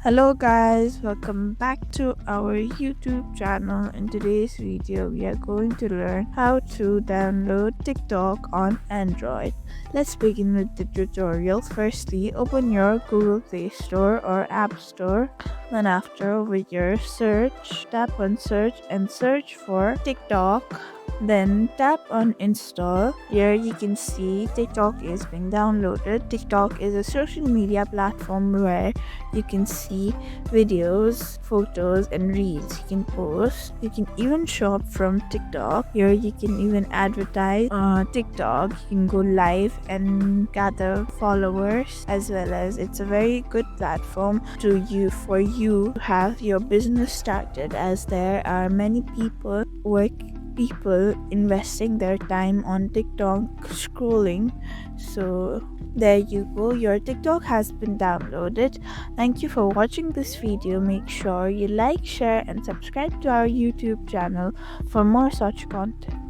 Hello guys, welcome back to our YouTube channel. In today's video, we are going to learn how to download TikTok on Android. Let's begin with the tutorial. Firstly, open your Google Play Store or App Store. Then after, over your search, tap on search and search for TikTok. Then tap on install. Here you can see TikTok is being downloaded. TikTok is a social media platform where you can see videos, photos, and reels you can post. You can even shop from TikTok. Here you can even advertise on TikTok. You can go live and gather followers, as well as it's a very good platform for you to have your business started, as there are many people investing their time on TikTok scrolling. So there you go, your TikTok has been downloaded. Thank you for watching this video. Make sure you like, share and subscribe to our YouTube channel for more such content.